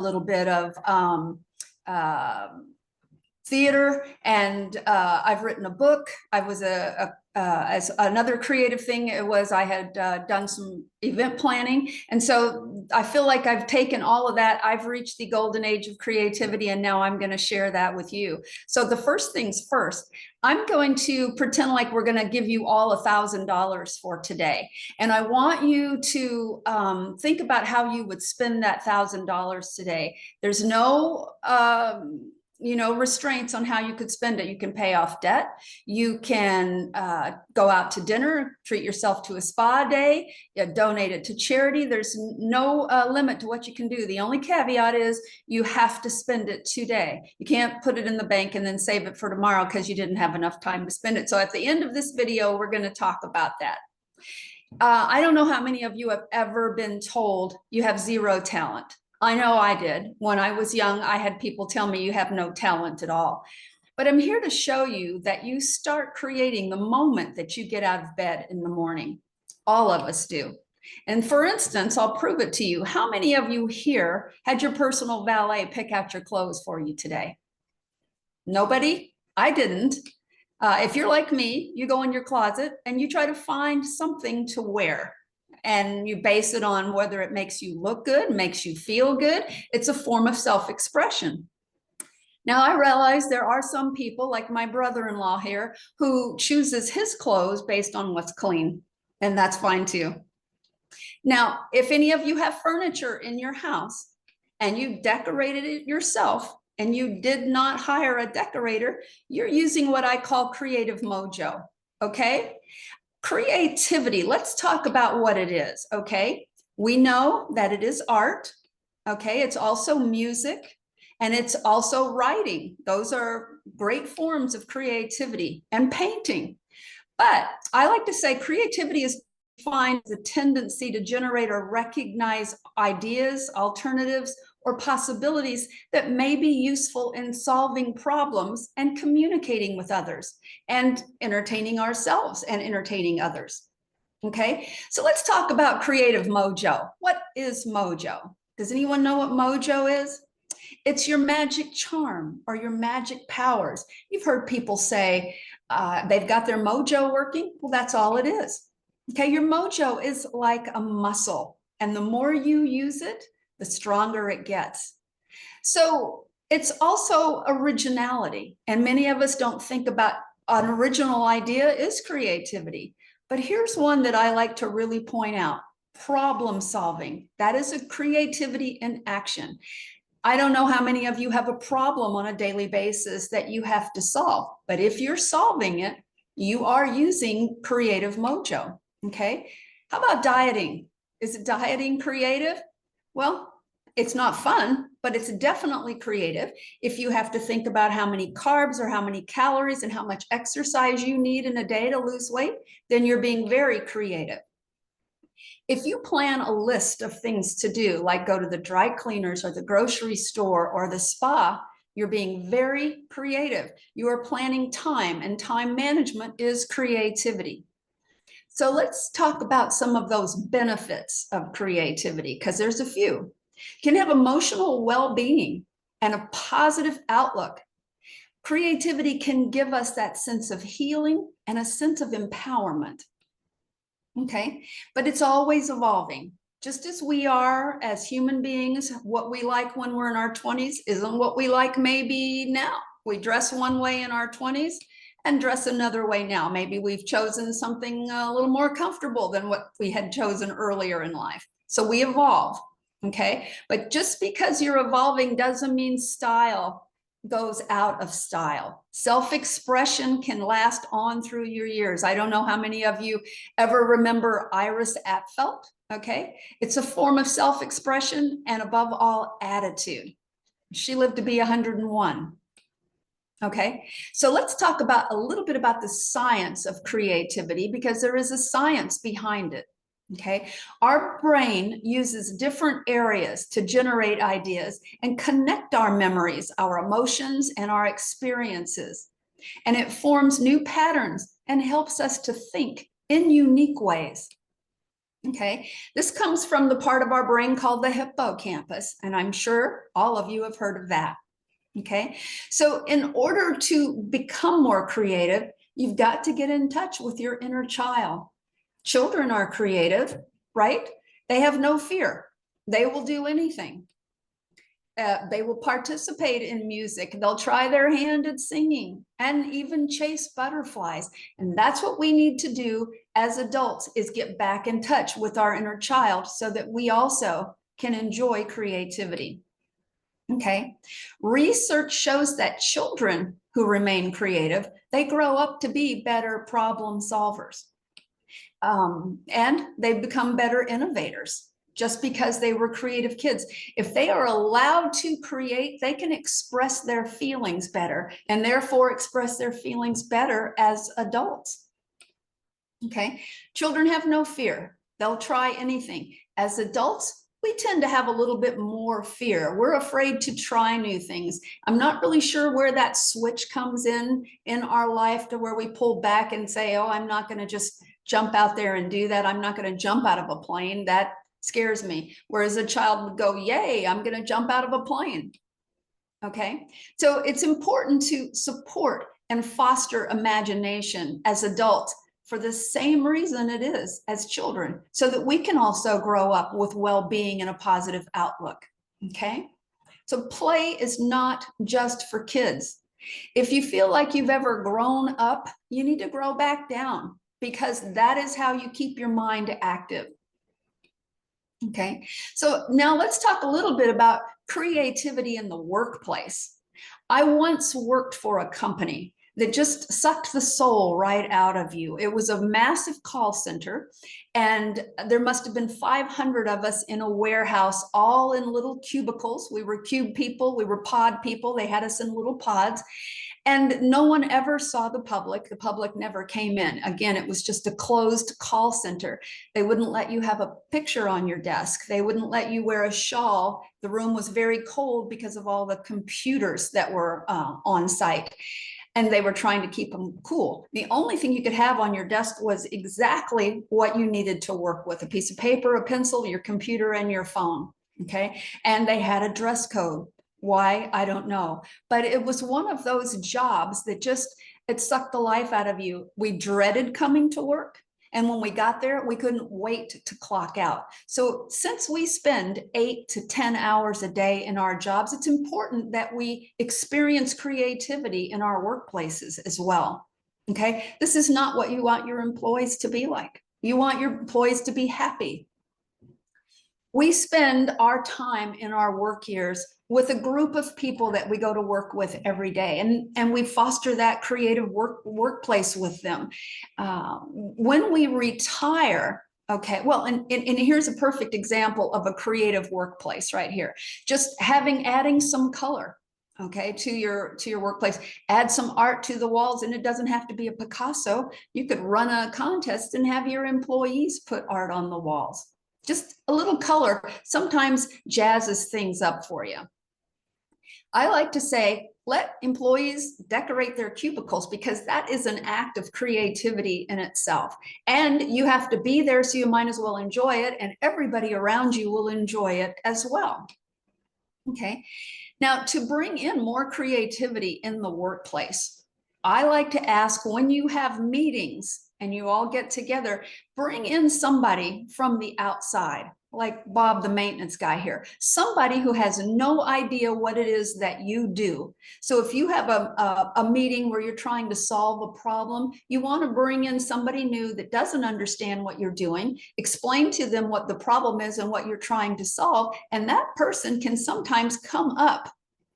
little bit of uh, theater, and I've written a book. I was as another creative thing, it was I had done some event planning. And so I feel like I've taken all of that. I've reached the golden age of creativity, and now I'm going to share that with you. So the first things first, I'm going to pretend like we're going to give you all $1,000 for today. And I want you to think about how you would spend that $1,000 today. There's no restraints on how you could spend it. You can pay off debt. You can go out to dinner, treat yourself to a spa day, donate it to charity. There's no limit to what you can do. The only caveat is you have to spend it today. You can't put it in the bank and then save it for tomorrow because you didn't have enough time to spend it. So at the end of this video, we're going to talk about that. I don't know how many of you have ever been told you have zero talent. I know I did. When I was young, I had people tell me you have no talent at all. But I'm here to show you that you start creating the moment that you get out of bed in the morning. All of us do. And for instance, I'll prove it to you. How many of you here had your personal valet pick out your clothes for you today? Nobody? I didn't. If you're like me, you go in your closet and you try to find something to wear. And you base it on whether it makes you look good, makes you feel good. It's a form of self-expression. Now, I realize there are some people, like my brother-in-law here, who chooses his clothes based on what's clean, and that's fine too. Now, if any of you have furniture in your house and you decorated it yourself and you did not hire a decorator, you're using what I call creative mojo, okay? Creativity, let's talk about what it is, okay? We know that it is art, okay? It's also music, and it's also writing. Those are great forms of creativity, and painting. But I like to say creativity is defined as a tendency to generate or recognize ideas, alternatives, or possibilities that may be useful in solving problems and communicating with others and entertaining ourselves and entertaining others. Okay, so let's talk about creative mojo. What is mojo? Does anyone know what mojo is? It's your magic charm or your magic powers. You've heard people say they've got their mojo working. Well, that's all it is. Okay, your mojo is like a muscle, and the more you use it, the stronger it gets. So it's also originality. And many of us don't think about an original idea is creativity. But here's one that I like to really point out: problem solving. That is a creativity in action. I don't know how many of you have a problem on a daily basis that you have to solve, but if you're solving it, you are using creative mojo. Okay. How about dieting? Is dieting creative? Well, it's not fun, but it's definitely creative. If you have to think about how many carbs or how many calories and how much exercise you need in a day to lose weight, then you're being very creative. If you plan a list of things to do, like go to the dry cleaners or the grocery store or the spa, you're being very creative. You are planning time, and time management is creativity. So let's talk about some of those benefits of creativity, because there's a few. You can have emotional well-being and a positive outlook. Creativity can give us that sense of healing and a sense of empowerment. Okay, but it's always evolving. Just as we are as human beings, what we like when we're in our 20s isn't what we like maybe now. We dress one way in our 20s and dress another way now. Maybe we've chosen something a little more comfortable than what we had chosen earlier in life. So we evolve, okay? But just because you're evolving doesn't mean style goes out of style. Self-expression can last on through your years. I don't know how many of you ever remember Iris Apfel, okay? It's a form of self-expression and above all, attitude. She lived to be 101. Okay, so let's talk about a little bit about the science of creativity, because there is a science behind it. Okay, our brain uses different areas to generate ideas and connect our memories, our emotions, and our experiences. And it forms new patterns and helps us to think in unique ways. Okay, this comes from the part of our brain called the hippocampus, and I'm sure all of you have heard of that. Okay, so in order to become more creative, you've got to get in touch with your inner child. Children are creative, right? They have no fear. They will do anything. They will participate in music. They'll try their hand at singing and even chase butterflies. And that's what we need to do as adults, is get back in touch with our inner child so that we also can enjoy creativity. Okay. Research shows that children who remain creative, they grow up to be better problem solvers. And they become better innovators just because they were creative kids. If they are allowed to create, they can express their feelings better and therefore express their feelings better as adults. Okay. Children have no fear. They'll try anything. As adults, we tend to have a little bit more fear. We're afraid to try new things. I'm not really sure where that switch comes in our life, to where we pull back and say, oh, I'm not going to just jump out there and do that. I'm not going to jump out of a plane. That scares me. Whereas a child would go, yay, I'm going to jump out of a plane. Okay. So it's important to support and foster imagination as adults for the same reason it is as children, so that we can also grow up with well-being and a positive outlook. Okay. So play is not just for kids. If you feel like you've ever grown up, you need to grow back down, because that is how you keep your mind active. Okay, so now let's talk a little bit about creativity in the workplace. I once worked for a company that just sucked the soul right out of you. It was a massive call center, and there must have been 500 of us in a warehouse, all in little cubicles. We were cube people, we were pod people. They had us in little pods. And no one ever saw the public. The public never came in. Again, it was just a closed call center. They wouldn't let you have a picture on your desk. They wouldn't let you wear a shawl. The room was very cold because of all the computers that were on site. And they were trying to keep them cool. The only thing you could have on your desk was exactly what you needed to work with: a piece of paper, a pencil, your computer, and your phone. Okay. And they had a dress code. Why? I don't know. But it was one of those jobs that just, it sucked the life out of you. We dreaded coming to work. And when we got there, we couldn't wait to clock out. So since we spend 8 to 10 hours a day in our jobs, it's important that we experience creativity in our workplaces as well. Okay. This is not what you want your employees to be like. You want your employees to be happy. We spend our time in our work years with a group of people that we go to work with every day, and we foster that creative workplace with them. When we retire, okay, well, and here's a perfect example of a creative workplace right here. Just adding some color, okay, to your workplace. Add some art to the walls, and it doesn't have to be a Picasso. You could run a contest and have your employees put art on the walls. Just a little color sometimes jazzes things up for you. I like to say, let employees decorate their cubicles, because that is an act of creativity in itself. And you have to be there, so you might as well enjoy it, and everybody around you will enjoy it as well. Okay. Now, to bring in more creativity in the workplace, I like to ask, when you have meetings and you all get together, bring in somebody from the outside, like Bob, the maintenance guy here, somebody who has no idea what it is that you do. So if you have a meeting where you're trying to solve a problem, you want to bring in somebody new that doesn't understand what you're doing, explain to them what the problem is and what you're trying to solve, and that person can sometimes come up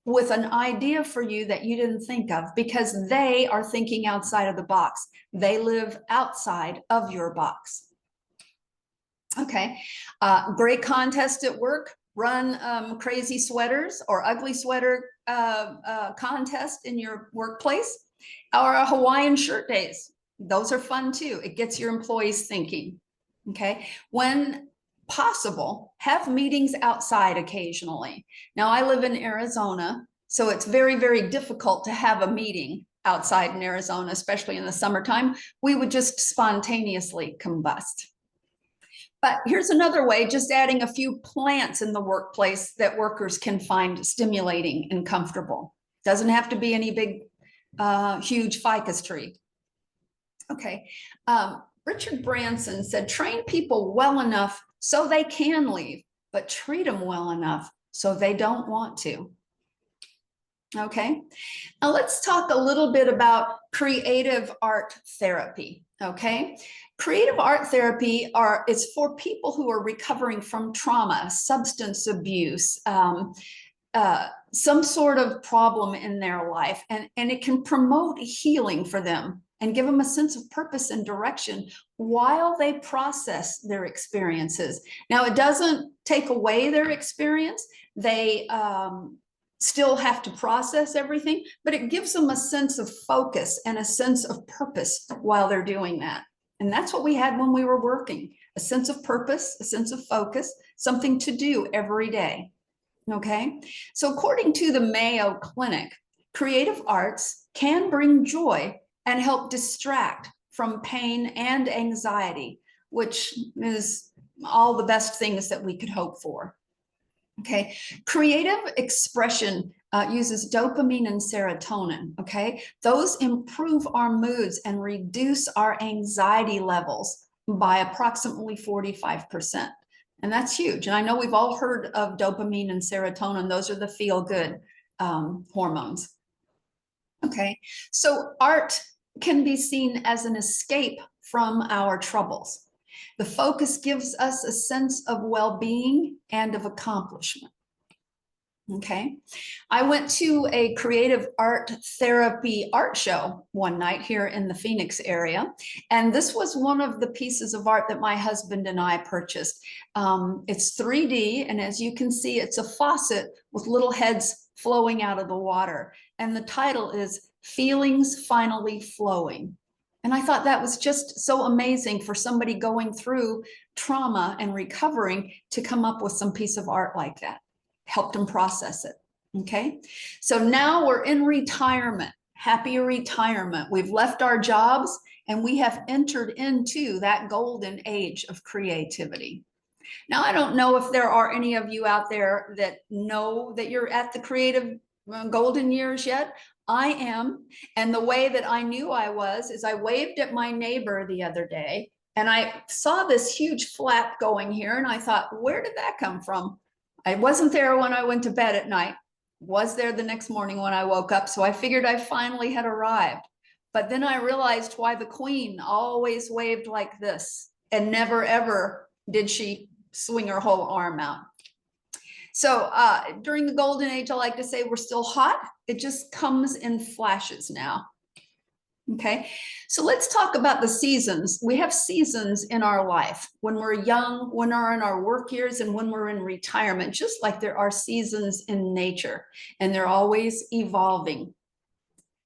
with an idea for you that you didn't think of, because they are thinking outside of the box. They live outside of your box. Okay, great contest at work. Run crazy sweaters or ugly sweater contest in your workplace, or a Hawaiian shirt days. Those are fun too. It gets your employees thinking. Okay, when possible, have meetings outside occasionally. Now, I live in Arizona, so it's very, very difficult to have a meeting outside in Arizona, especially in the summertime. We would just spontaneously combust. But here's another way, just adding a few plants in the workplace that workers can find stimulating and comfortable. Doesn't have to be any big, huge ficus tree. Okay. Richard Branson said, train people well enough so they can leave, but treat them well enough so they don't want to. Okay. Now let's talk a little bit about creative art therapy. Okay. Creative art therapy is for people who are recovering from trauma, substance abuse, some sort of problem in their life, and it can promote healing for them and give them a sense of purpose and direction while they process their experiences. Now, it doesn't take away their experience. They still have to process everything, but it gives them a sense of focus and a sense of purpose while they're doing that. And that's what we had when we were working, a sense of purpose, a sense of focus, something to do every day. Okay, so according to the Mayo Clinic, creative arts can bring joy and help distract from pain and anxiety, which is all the best things that we could hope for. Okay, creative expression uses dopamine and serotonin. Okay, those improve our moods and reduce our anxiety levels by approximately 45%. And that's huge. And I know we've all heard of dopamine and serotonin. Those are the feel-good hormones. Okay, so art can be seen as an escape from our troubles. The focus gives us a sense of well-being and of accomplishment. Okay, I went to a creative art therapy art show one night here in the Phoenix area, and this was one of the pieces of art that my husband and I purchased. It's 3D, and as you can see, it's a faucet with little heads flowing out of the water, and the title is Feelings Finally Flowing. And I thought that was just so amazing for somebody going through trauma and recovering to come up with some piece of art like that. Helped them process it. Okay, so now we're in retirement, happy retirement. We've left our jobs and we have entered into that golden age of creativity. Now, I don't know if there are any of you out there that know that you're at the creative golden years yet. I am. And the way that I knew I was is I waved at my neighbor the other day and I saw this huge flap going here. And I thought, where did that come from? I wasn't there when I went to bed at night, was there the next morning when I woke up. So I figured I finally had arrived. But then I realized why the queen always waved like this and never, ever did she swing her whole arm out. So during the golden age, I like to say we're still hot. It just comes in flashes now. Okay, so let's talk about the seasons. We have seasons in our life when we're young, when we're in our work years, and when we're in retirement, just like there are seasons in nature, and they're always evolving.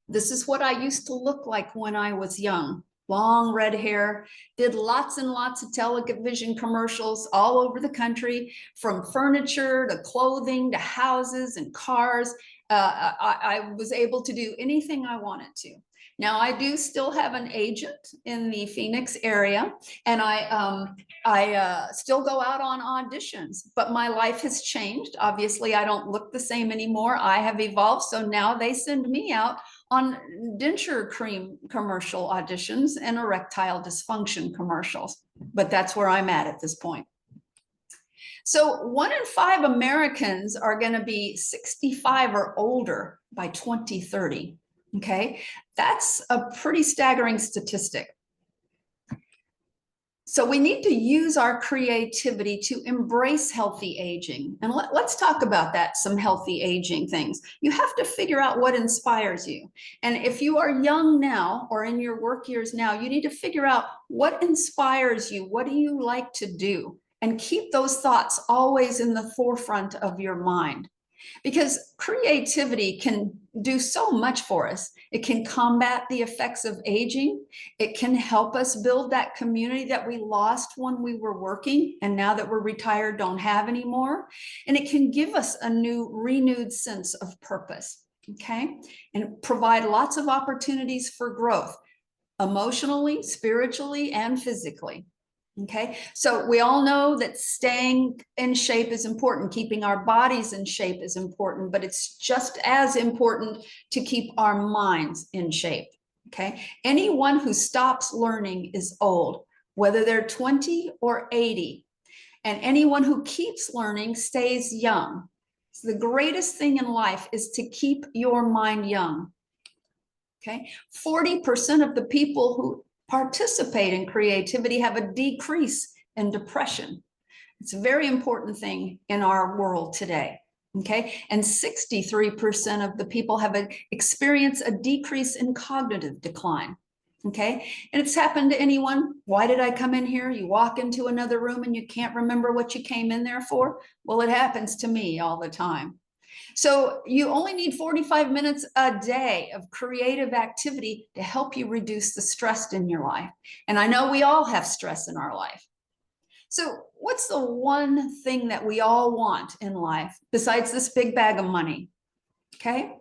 This is what I used to look like when I was young. Long red hair, did lots and lots of television commercials all over the country, from furniture to clothing to houses and cars. I was able to do anything I wanted to. Now, I do still have an agent in the Phoenix area, and I still go out on auditions, but my life has changed. Obviously, I don't look the same anymore. I have evolved, so now they send me out on denture cream commercial auditions and erectile dysfunction commercials, but that's where I'm at this point. So 1 in 5 Americans are going to be 65 or older by 2030. Okay, that's a pretty staggering statistic. So we need to use our creativity to embrace healthy aging. And let's talk about that, some healthy aging things. You have to figure out what inspires you. And if you are young now or in your work years now, you need to figure out what inspires you. What do you like to do? And keep those thoughts always in the forefront of your mind. Because creativity can do so much for us. It can combat the effects of aging. It can help us build that community that we lost when we were working and now that we're retired don't have anymore. And it can give us a new, renewed sense of purpose, okay? And provide lots of opportunities for growth, emotionally, spiritually, and physically. Okay, so we all know that staying in shape is important, keeping our bodies in shape is important, but it's just as important to keep our minds in shape. Okay, anyone who stops learning is old, whether they're 20 or 80, and anyone who keeps learning stays young. So the greatest thing in life is to keep your mind young. Okay, 40% of the people who participate in creativity have a decrease in depression. It's a very important thing in our world today. Okay, and 63% of the people have experienced a decrease in cognitive decline. Okay, and it's happened to anyone. Why did I come in here? You walk into another room and you can't remember what you came in there for. Well, it happens to me all the time. So you only need 45 minutes a day of creative activity to help you reduce the stress in your life. And I know we all have stress in our life. So what's the one thing that we all want in life besides this big bag of money? Okay,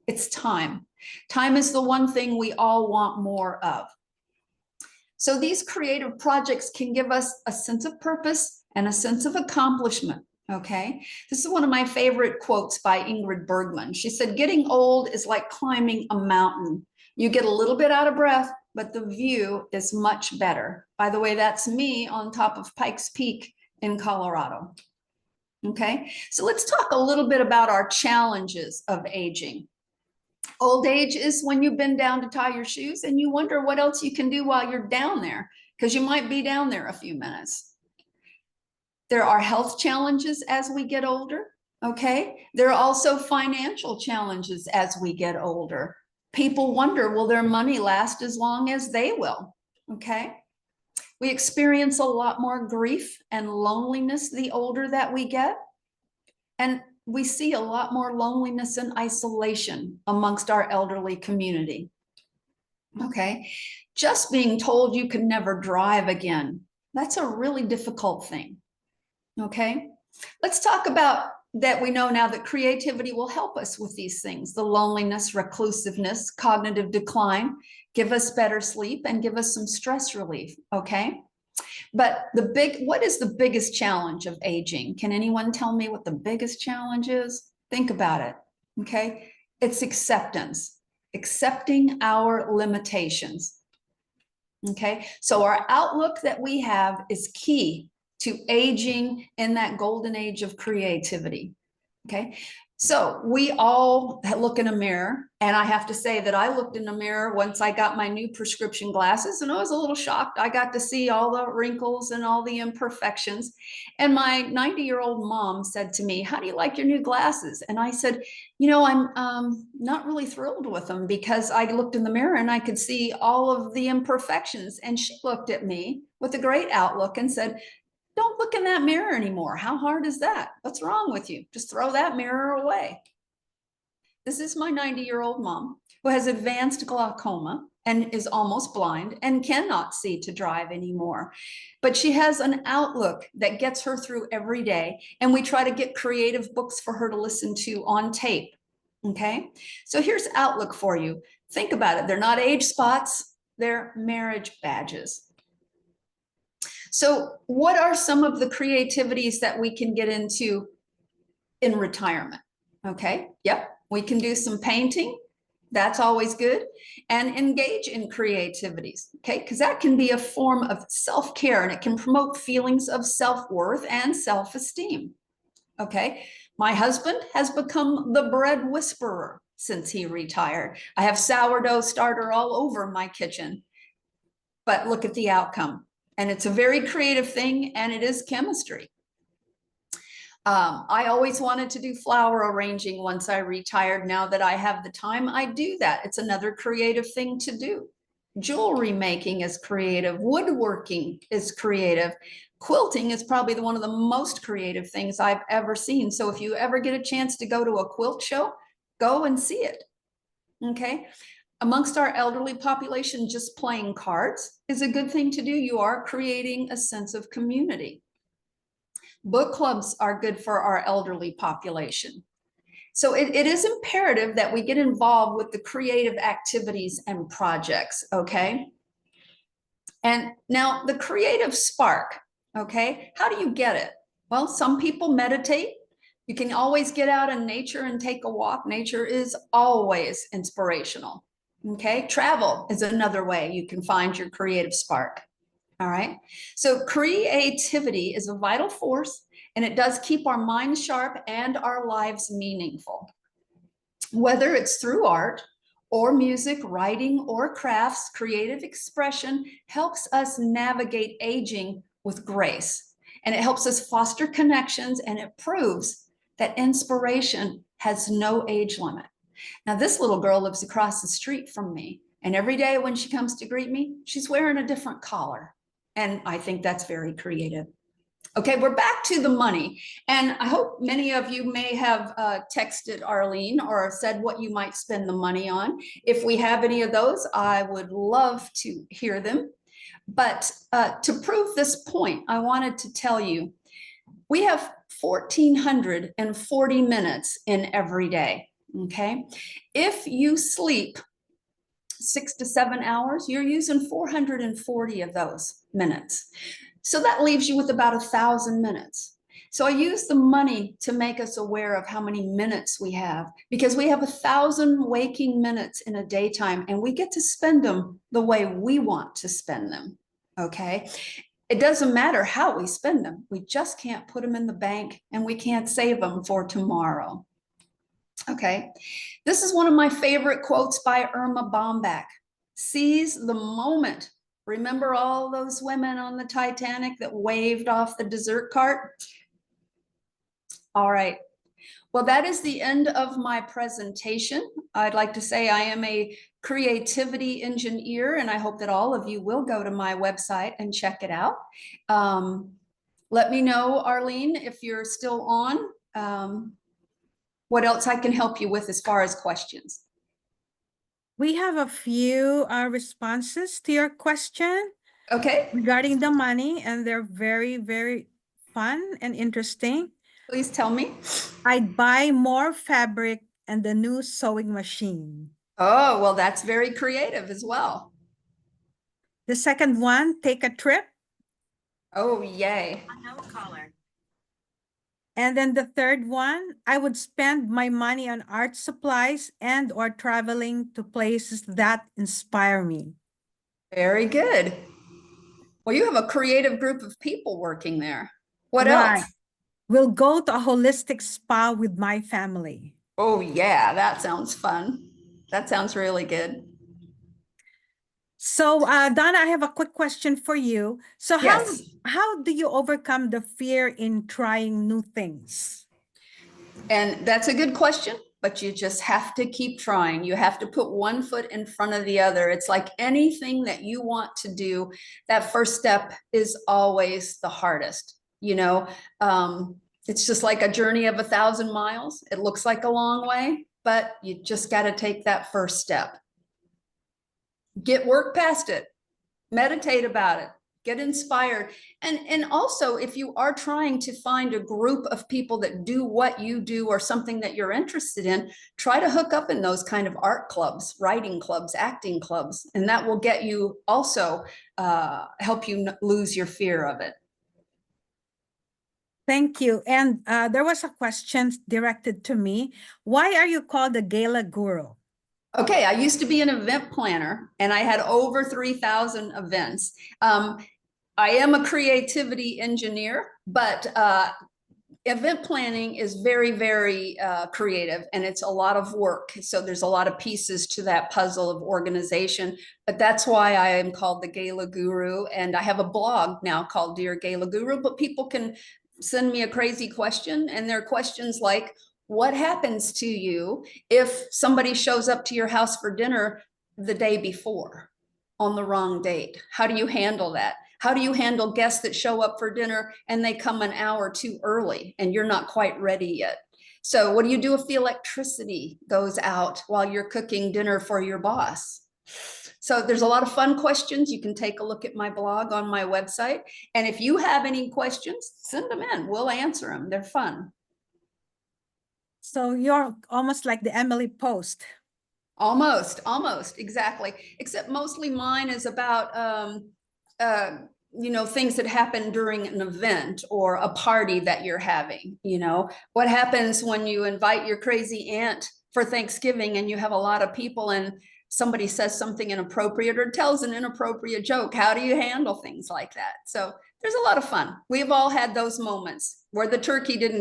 it's time. Time is the one thing we all want more of. So these creative projects can give us a sense of purpose and a sense of accomplishment. Okay, this is one of my favorite quotes by Ingrid Bergman. She said, "Getting old is like climbing a mountain. You get a little bit out of breath, but the view is much better." By the way, that's me on top of Pikes Peak in Colorado. Okay, so let's talk a little bit about our challenges of aging. Old age is when you bend down to tie your shoes and you wonder what else you can do while you're down there, because you might be down there a few minutes. There are health challenges as we get older, okay? There are also financial challenges as we get older. People wonder, will their money last as long as they will, okay? We experience a lot more grief and loneliness the older that we get. And we see a lot more loneliness and isolation amongst our elderly community, okay? Just being told you can never drive again, that's a really difficult thing. Okay, let's talk about that. We know now that creativity will help us with these things: the loneliness, reclusiveness, cognitive decline, give us better sleep, and give us some stress relief. Okay, but what is the biggest challenge of aging? Can anyone tell me what the biggest challenge is? Think about it. Okay, it's acceptance, accepting our limitations. Okay, so our outlook that we have is key to aging in that golden age of creativity. Okay, so we all look in a mirror, and I have to say that I looked in a mirror once I got my new prescription glasses, and I was a little shocked. I got to see all the wrinkles and all the imperfections, and my 90-year-old mom said to me, "How do you like your new glasses?" And I said, "You know, I'm not really thrilled with them, because I looked in the mirror and I could see all of the imperfections." And she looked at me with a great outlook and said, "Don't look in that mirror anymore. How hard is that? What's wrong with you? Just throw that mirror away." This is my 90-year-old mom who has advanced glaucoma and is almost blind and cannot see to drive anymore. But she has an outlook that gets her through every day. And we try to get creative books for her to listen to on tape. Okay, so here's outlook for you. Think about it. They're not age spots, they're marriage badges. So what are some of the creativities that we can get into in retirement? Okay, yep, we can do some painting. That's always good. And engage in creativities, okay? Because that can be a form of self-care, and it can promote feelings of self-worth and self-esteem, okay? My husband has become the bread whisperer since he retired. I have sourdough starter all over my kitchen, but look at the outcome. And it's a very creative thing, and it is chemistry. I always wanted to do flower arranging once I retired. Now that I have the time, I do that. It's another creative thing to do. Jewelry making is creative. Woodworking is creative. Quilting is probably one of the most creative things I've ever seen. So if you ever get a chance to go to a quilt show, go and see it. Okay. Amongst our elderly population, just playing cards is a good thing to do. You are creating a sense of community. Book clubs are good for our elderly population. So it is imperative that we get involved with the creative activities and projects, okay? And now the creative spark, okay, how do you get it? Well, some people meditate. You can always get out in nature and take a walk. Nature is always inspirational. Okay, travel is another way you can find your creative spark. All right, so creativity is a vital force, and it does keep our minds sharp and our lives meaningful. Whether it's through art or music, writing, or crafts, creative expression helps us navigate aging with grace. And it helps us foster connections, and it proves that inspiration has no age limit. Now, this little girl lives across the street from me, and every day when she comes to greet me, she's wearing a different collar. And I think that's very creative. Okay, we're back to the money. And I hope many of you may have texted Arlene or said what you might spend the money on. If we have any of those, I would love to hear them. But to prove this point, I wanted to tell you, we have 1,440 minutes in every day, okay? If you sleep 6 to 7 hours, you're using 440 of those minutes. So that leaves you with about 1,000 minutes. So I use the money to make us aware of how many minutes we have, because we have 1,000 waking minutes in a daytime, and we get to spend them the way we want to spend them, okay? It doesn't matter how we spend them. We just can't put them in the bank, and we can't save them for tomorrow. Okay, this is one of my favorite quotes by Irma Bombach. Seize the moment. Remember all those women on the Titanic that waved off the dessert cart? All right. Well, that is the end of my presentation. I'd like to say I am a creativity engineer, and I hope that all of you will go to my website and check it out. Let me know, Arlene, if you're still on. What else I can help you with as far as questions? We have a few responses to your question. Okay. Regarding the money, and they're very, very fun and interesting. Please tell me. I'd buy more fabric and the new sewing machine. Oh, well, that's very creative as well. The second one, take a trip. Oh, yay. Unknown caller. And then the third one, I would spend my money on art supplies and or traveling to places that inspire me. Very good. Well, you have a creative group of people working there. What Right. else? We'll go to a holistic spa with my family. Oh, yeah, that sounds fun. That sounds really good. So, Donna, I have a quick question for you. So Yes. how do you overcome the fear in trying new things? And that's a good question, but you just have to keep trying. You have to put one foot in front of the other. It's like anything that you want to do, that first step is always the hardest. You know, it's just like a journey of 1,000 miles. It looks like a long way, but you just got to take that first step. Get work past it, meditate about it, get inspired. And also, if you are trying to find a group of people that do what you do or something that you're interested in, try to hook up in those kind of art clubs, writing clubs, acting clubs, and that will get you also help you lose your fear of it. Thank you. And there was a question directed to me. Why are you called the Gala Guru? Okay, I used to be an event planner, and I had over 3,000 events. I am a creativity engineer, but event planning is very, very creative, and it's a lot of work. So there's a lot of pieces to that puzzle of organization, but that's why I am called the Gala Guru. And I have a blog now called Dear Gala Guru, but people can send me a crazy question, and there are questions like, what happens to you if somebody shows up to your house for dinner the day before on the wrong date? How do you handle that? How do you handle guests that show up for dinner and they come an hour too early and you're not quite ready yet? So what do you do if the electricity goes out while you're cooking dinner for your boss? So there's a lot of fun questions. You can take a look at my blog on my website. And if you have any questions, send them in. We'll answer them. They're fun. So you're almost like the Emily Post. Almost, exactly. Except mostly mine is about you know, things that happen during an event or a party that you're having. You know, what happens when you invite your crazy aunt for Thanksgiving and you have a lot of people and somebody says something inappropriate or tells an inappropriate joke? How do you handle things like that? So there's a lot of fun. We've all had those moments where the turkey didn't